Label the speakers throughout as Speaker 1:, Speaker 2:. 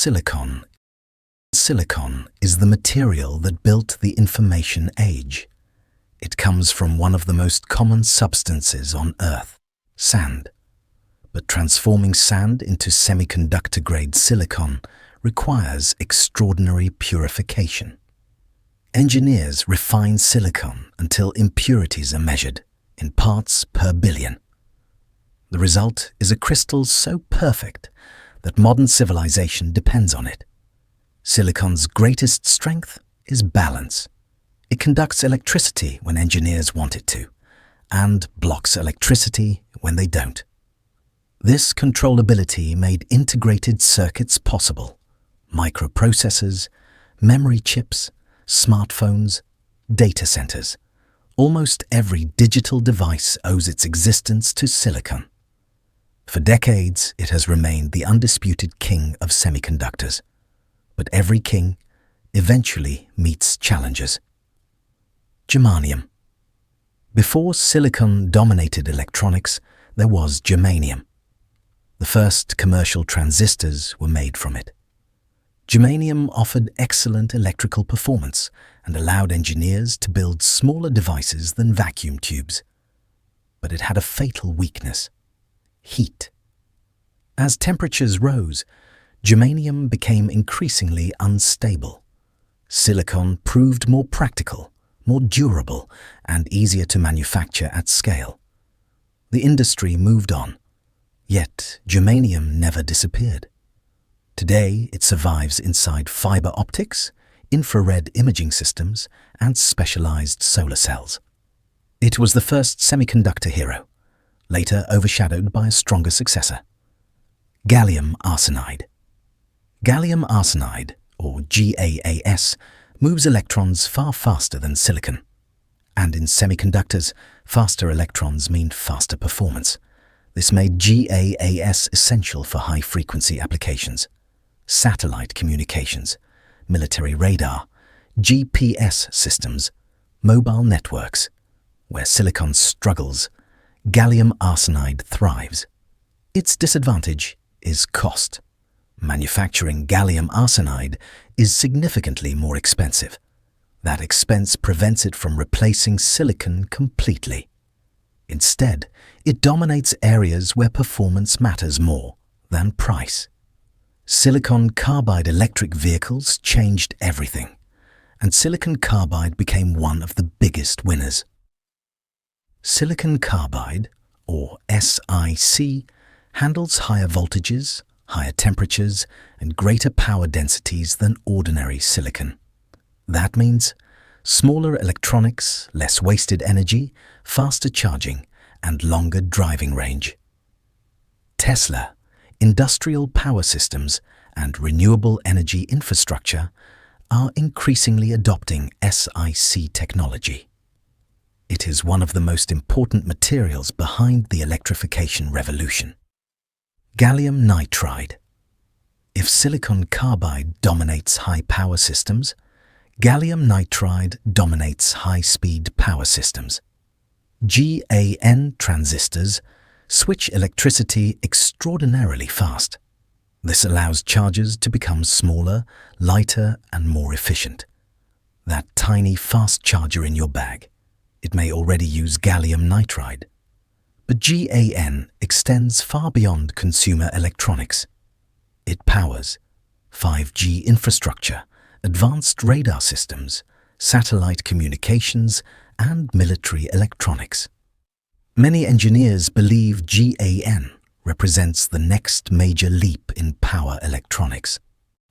Speaker 1: silicon. Silicon is the material that built the information age. It comes from one of the most common substances on Earth, sand. But transforming sand into semiconductor-grade silicon requires extraordinary purification. Engineers refine silicon until impurities are measured in parts per billion. The result is a crystal so perfect that modern civilization depends on it. Silicon's greatest strength is balance. It conducts electricity when engineers want it to, and blocks electricity when they don't. This controllability made integrated circuits possible: microprocessors, memory chips, smartphones, data centers. Almost every digital device owes its existence to silicon. For decades, it has remained the undisputed king of semiconductors. But every king eventually meets challenges. Germanium. Before silicon dominated electronics, there was germanium. The first commercial transistors were made from it. Germanium offered excellent electrical performance and allowed engineers to build smaller devices than vacuum tubes. But it had a fatal weakness: heat. As temperatures rose, germanium became increasingly unstable. Silicon proved more practical, more durable, and easier to manufacture at scale. The industry moved on, yet germanium never disappeared. Today, it survives inside fiber optics, infrared imaging systems, and specialized solar cells. It was the first semiconductor hero, later overshadowed by a stronger successor: Gallium Arsenide. Gallium Arsenide, or GaAs, moves electrons far faster than silicon. And in semiconductors, faster electrons mean faster performance. This made GaAs essential for high-frequency applications: satellite communications, military radar, GPS systems, mobile networks. Where silicon struggles, gallium arsenide thrives. Its disadvantage is cost. Manufacturing gallium arsenide is significantly more expensive. That expense prevents it from replacing silicon completely. Instead, it dominates areas where performance matters more than price. Silicon carbide electric vehicles changed everything, and silicon carbide became one of the biggest winners. Silicon carbide, or SiC, handles higher voltages, higher temperatures, and greater power densities than ordinary silicon. That means smaller electronics, less wasted energy, faster charging, and longer driving range. Tesla, industrial power systems, and renewable energy infrastructure are increasingly adopting SiC technology. It is one of the most important materials behind the electrification revolution. Gallium nitride. If silicon carbide dominates high-power systems, gallium nitride dominates high-speed power systems. GaN transistors switch electricity extraordinarily fast. This allows chargers to become smaller, lighter, and more efficient. That tiny fast charger in your bag, it may already use gallium nitride. But GaN extends far beyond consumer electronics. It powers 5G infrastructure, advanced radar systems, satellite communications, and military electronics. Many engineers believe GaN represents the next major leap in power electronics.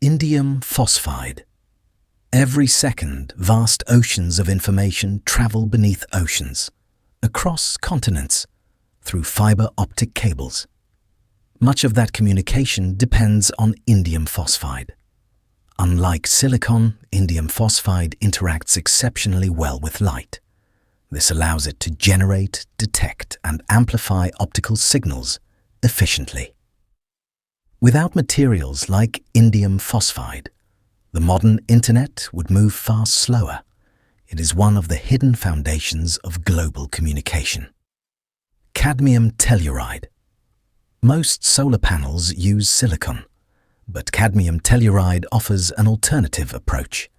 Speaker 1: Indium Phosphide. Every second, vast oceans of information travel beneath oceans, across continents, through fiber optic cables. Much of that communication depends on indium phosphide. Unlike silicon, indium phosphide interacts exceptionally well with light. This allows it to generate, detect, and amplify optical signals efficiently. Without materials like indium phosphide, the modern internet would move far slower. It is one of the hidden foundations of global communication. Cadmium Telluride. Most solar panels use silicon, But cadmium telluride offers an alternative approach.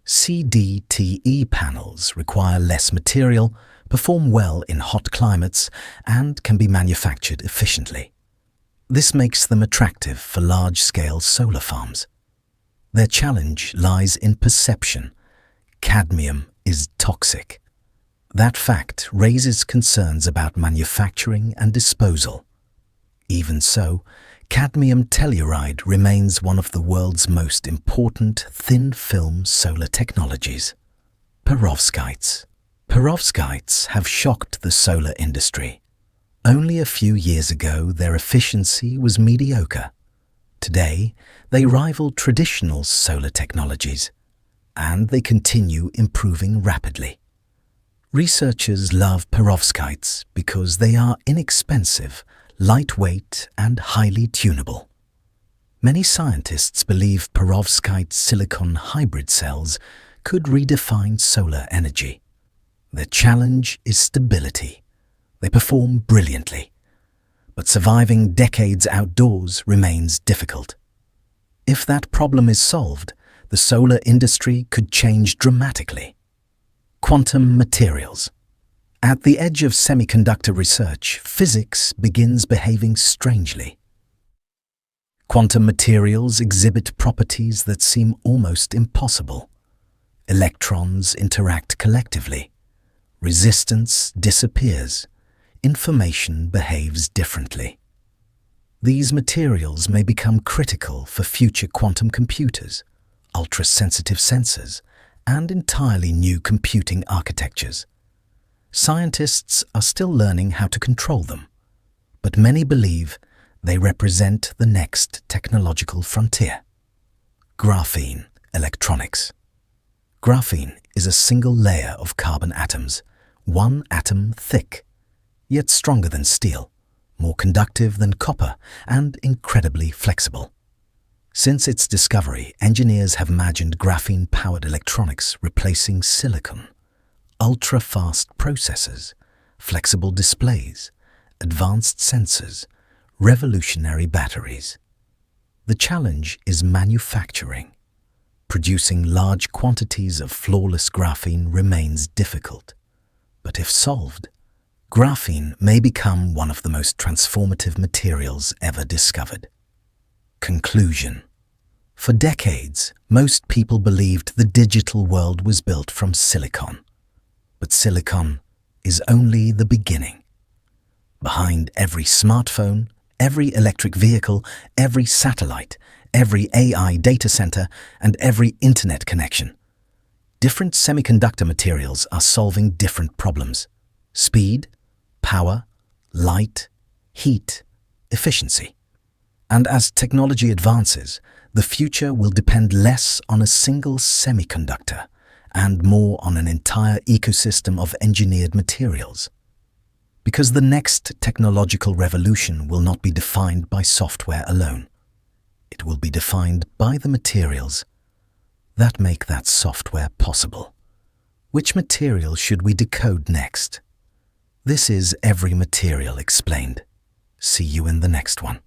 Speaker 1: CDTE panels require less material, perform well in hot climates, and can be manufactured efficiently. This makes them attractive for large-scale solar farms. Their challenge lies in perception. Cadmium is toxic. That fact raises concerns about manufacturing and disposal. Even so, cadmium telluride remains one of the world's most important thin-film solar technologies. Perovskites. Perovskites have shocked the solar industry. Only a few years ago, their efficiency was mediocre. Today, they rival traditional solar technologies, and they continue improving rapidly. Researchers love perovskites because they are inexpensive, lightweight, and highly tunable. Many scientists believe perovskite silicon hybrid cells could redefine solar energy. Their challenge is stability. They perform brilliantly, but surviving decades outdoors remains difficult. If that problem is solved, the solar industry could change dramatically. Quantum materials. At the edge of semiconductor research, physics begins behaving strangely. Quantum materials exhibit properties that seem almost impossible. Electrons interact collectively. Resistance disappears. Information behaves differently. These materials may become critical for future quantum computers, ultra-sensitive sensors, and entirely new computing architectures. Scientists are still learning how to control them, but many believe they represent the next technological frontier. Graphene Electronics. Graphene is a single layer of carbon atoms, one atom thick, yet stronger than steel, more conductive than copper, and incredibly flexible. Since its discovery, engineers have imagined graphene-powered electronics replacing silicon. Ultra-fast processors, flexible displays, advanced sensors, revolutionary batteries. The challenge is manufacturing. Producing large quantities of flawless graphene remains difficult. But if solved, graphene may become one of the most transformative materials ever discovered. Conclusion. For decades, most people believed the digital world was built from silicon. But silicon is only the beginning. Behind every smartphone, every electric vehicle, every satellite, every AI data center, and every internet connection, different semiconductor materials are solving different problems: speed, power, light, heat, efficiency. And as technology advances, the future will depend less on a single semiconductor and more on an entire ecosystem of engineered materials. Because the next technological revolution will not be defined by software alone. It will be defined by the materials that make that software possible. Which material should we decode next? This is Every Material Explained. See you in the next one.